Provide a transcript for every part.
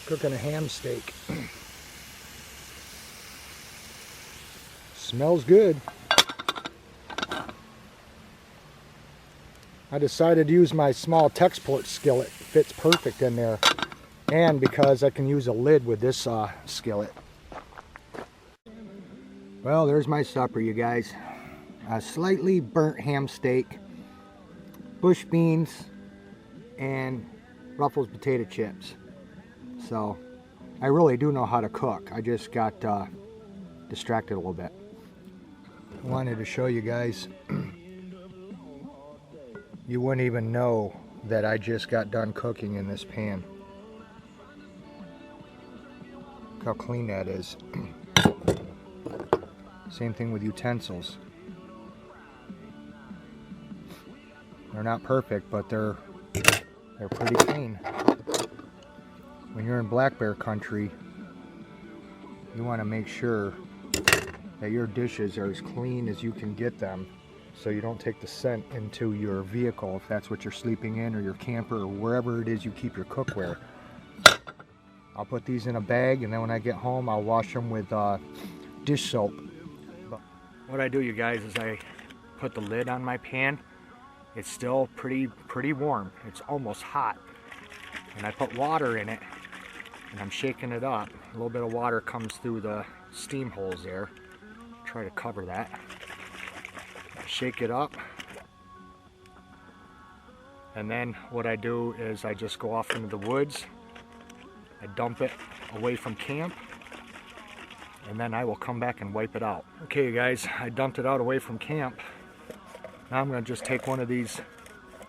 Cooking a ham steak. Smells good. I decided to use my small Texport skillet. Fits perfect in there. And because I can use a lid with this skillet. Well, there's my supper, you guys. A slightly burnt ham steak, bush beans, and Ruffles potato chips. So, I really do know how to cook. I just got distracted a little bit. I wanted to show you guys. You wouldn't even know that I just got done cooking in this pan. Look how clean that is. Same thing with utensils. They're not perfect, but they're pretty clean. When you're in black bear country, you want to make sure that your dishes are as clean as you can get them, so you don't take the scent into your vehicle if that's what you're sleeping in, or your camper, or wherever it is you keep your cookware. I'll put these in a bag, and then when I get home I'll wash them with dish soap. What I do, you guys, is I put the lid on my pan. It's still pretty warm. It's almost hot. And I put water in it, and I'm shaking it up. A little bit of water comes through the steam holes there. Try to cover that. Shake it up. And then what I do is I just go off into the woods. I dump it away from camp. And then I will come back and wipe it out. Okay, you guys, I dumped it out away from camp. Now I'm going to just take one of these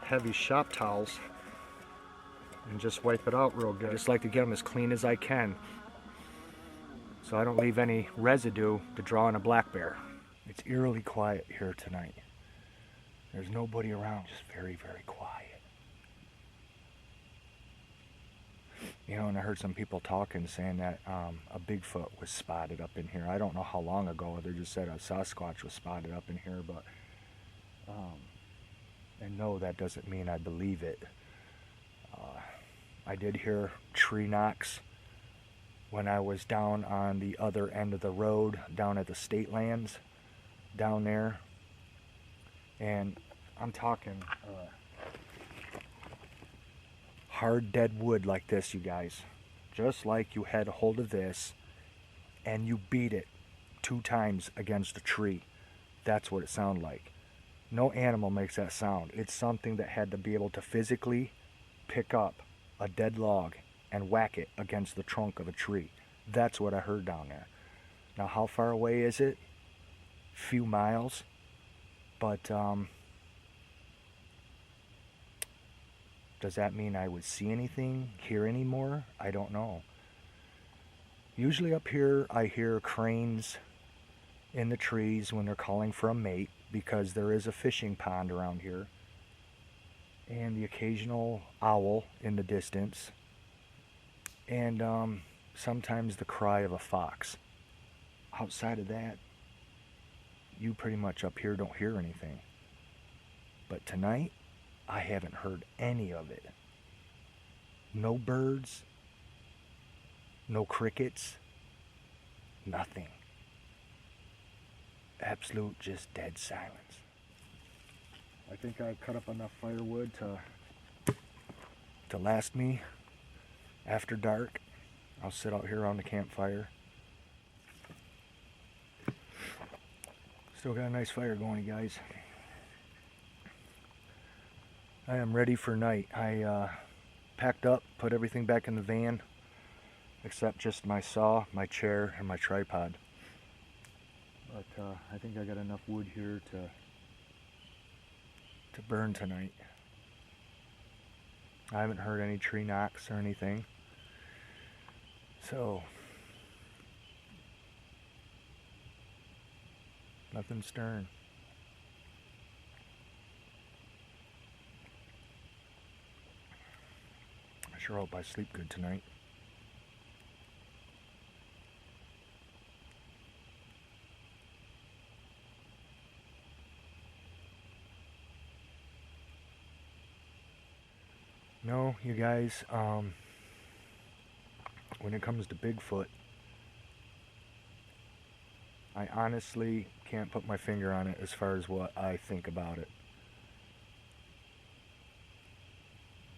heavy shop towels and just wipe it out real good. I just like to get them as clean as I can, so I don't leave any residue to draw in a black bear. It's eerily quiet here tonight. There's nobody around, just very, very quiet. You know, and I heard some people talking, saying that a Bigfoot was spotted up in here. I don't know how long ago. They just said a Sasquach was spotted up in here, but and no, that doesn't mean I believe it. I did hear tree knocks when I was down on the other end of the road, down at the state lands, down there. And I'm talking hard dead wood like this, you guys. Just like you had a hold of this and you beat it 2 times against a tree. That's what it sounded like. No animal makes that sound. It's something that had to be able to physically pick up a dead log and whack it against the trunk of a tree. That's what I heard down there. Now, how far away is it? Few miles. But does that mean I would see anything, hear any more? I don't know. Usually up here I hear cranes in the trees when they're calling for a mate, because there is a fishing pond around here, and the occasional owl in the distance, and sometimes the cry of a fox. Outside of that, you pretty much up here don't hear anything. But tonight, I haven't heard any of it. No birds, no crickets, nothing. Absolute just dead silence. I think I cut up enough firewood to last me after dark. I'll sit out here on the campfire. Still got a nice fire going, you guys. I am ready for night. I packed up, put everything back in the van, except just my saw, my chair, and my tripod. But I think I got enough wood here to burn tonight. I haven't heard any tree knocks or anything. So, nothing stirring. I sure hope I sleep good tonight. No, you guys, when it comes to Bigfoot, I honestly can't put my finger on it as far as what I think about it.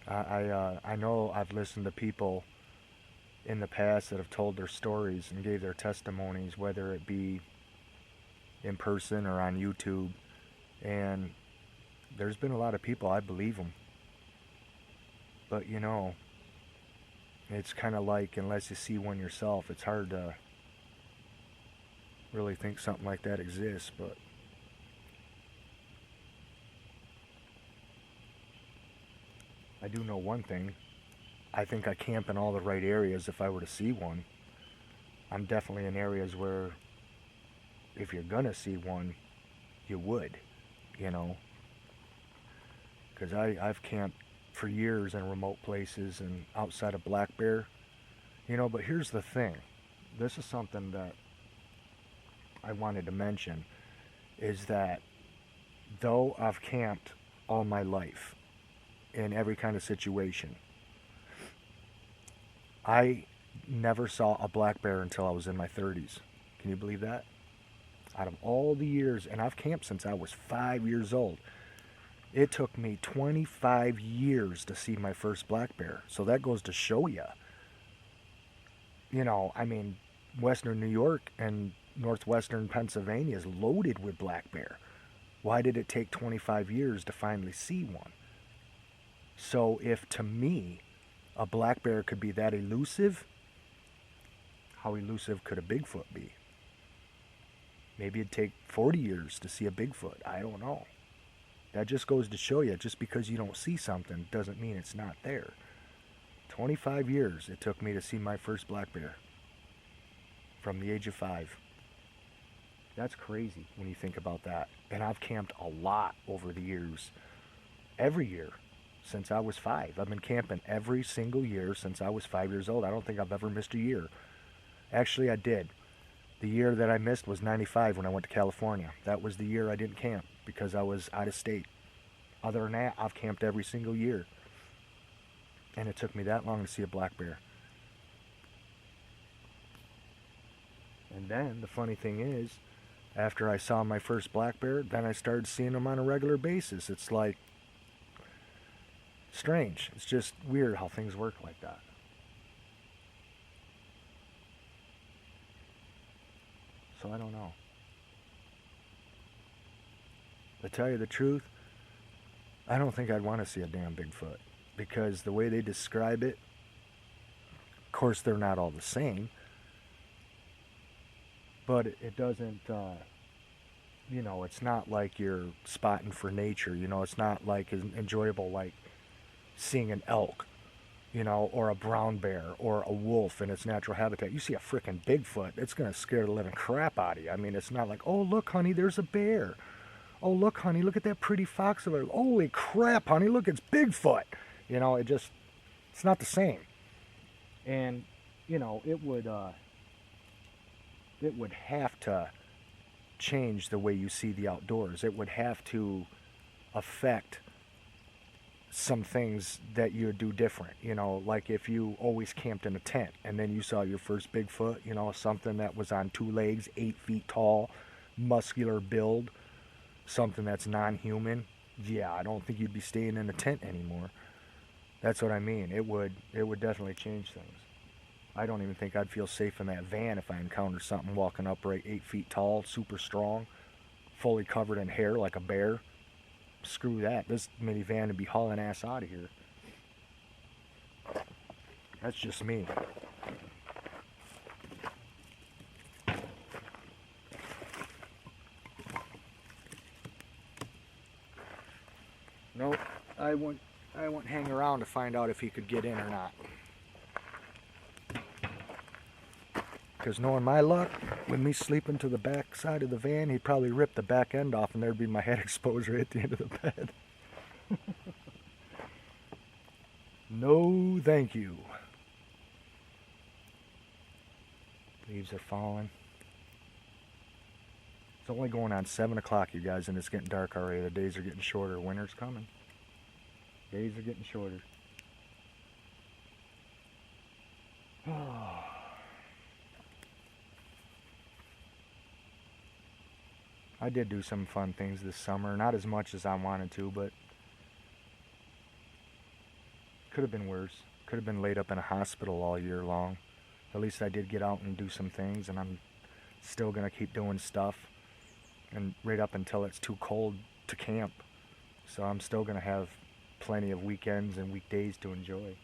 I know I've listened to people in the past that have told their stories and gave their testimonies, whether it be in person or on YouTube, and there's been a lot of people, I believe them. But you know, it's kind of like, unless you see one yourself, it's hard to really think something like that exists. But I do know one thing. I think I camp in all the right areas if I were to see one. I'm definitely in areas where if you're gonna see one, you would, you know. Because I've camped for years in remote places and outside of black bear, you know. But here's the thing. This is something that I wanted to mention, is that though I've camped all my life in every kind of situation, I never saw a black bear until I was in my 30s. Can you believe that? Out of all the years, and I've camped since I was 5 years old, it took me 25 years to see my first black bear. So that goes to show you. You know, I mean, Western New York and northwestern Pennsylvania is loaded with black bear. Why did it take 25 years to finally see one? So if, to me, a black bear could be that elusive, how elusive could a Bigfoot be? Maybe it'd take 40 years to see a Bigfoot. I don't know. That just goes to show you, just because you don't see something doesn't mean it's not there. 25 years it took me to see my first black bear from the age of 5. That's crazy when you think about that. And I've camped a lot over the years. Every year since I was 5. I've been camping every single year since I was 5 years old. I don't think I've ever missed a year. Actually, I did. The year that I missed was 95 when I went to California. That was the year I didn't camp because I was out of state. Other than that, I've camped every single year. And it took me that long to see a black bear. And then the funny thing is, after I saw my first black bear, then I started seeing them on a regular basis. It's like strange. It's just weird how things work like that. So I don't know. To tell you the truth, I don't think I'd want to see a damn Bigfoot, because the way they describe it, of course they're not all the same, but it doesn't, you know, it's not like you're spotting for nature, you know. It's not like as enjoyable like seeing an elk, you know, or a brown bear or a wolf in its natural habitat. You see a freaking Bigfoot, it's going to scare the living crap out of you. I mean, it's not like, oh, look, honey, there's a bear. Oh, look, honey, look at that pretty fox over there. Holy crap, honey, look, it's Bigfoot. You know, it's not the same. And, you know, it would have to change the way you see the outdoors. It would have to affect some things that you would do different. You know, like if you always camped in a tent and then you saw your first Bigfoot, you know, something that was on 2 legs, 8 feet tall, muscular build, something that's non-human, yeah, I don't think you'd be staying in a tent anymore. That's what I mean. It would definitely change things. I don't even think I'd feel safe in that van if I encountered something walking upright, 8 feet tall, super strong, fully covered in hair like a bear. Screw that. This minivan would be hauling ass out of here. That's just me. Nope, I wouldn't hang around to find out if he could get in or not. Because knowing my luck, with me sleeping to the back side of the van, he'd probably rip the back end off and there'd be my head exposure at the end of the bed. No, thank you. Leaves are falling. It's only going on 7 o'clock, you guys, and it's getting dark already. The days are getting shorter. Winter's coming. Days are getting shorter. I did do some fun things this summer. Not as much as I wanted to, but could have been worse. Could have been laid up in a hospital all year long. At least I did get out and do some things, and I'm still going to keep doing stuff, and right up until it's too cold to camp. So I'm still going to have plenty of weekends and weekdays to enjoy.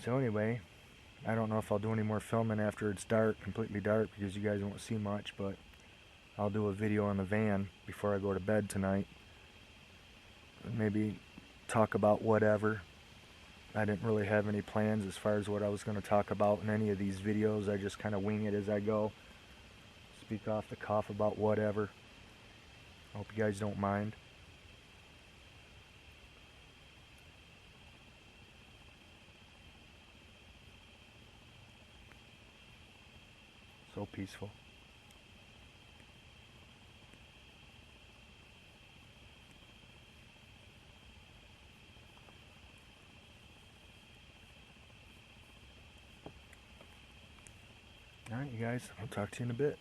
So anyway, I don't know if I'll do any more filming after it's dark, completely dark, because you guys won't see much, but I'll do a video on the van before I go to bed tonight. Maybe talk about whatever. I didn't really have any plans as far as what I was going to talk about in any of these videos. I just kind of wing it as I go. Speak off the cuff about whatever. Hope you guys don't mind. So peaceful. Alright, you guys, I'll talk to you in a bit.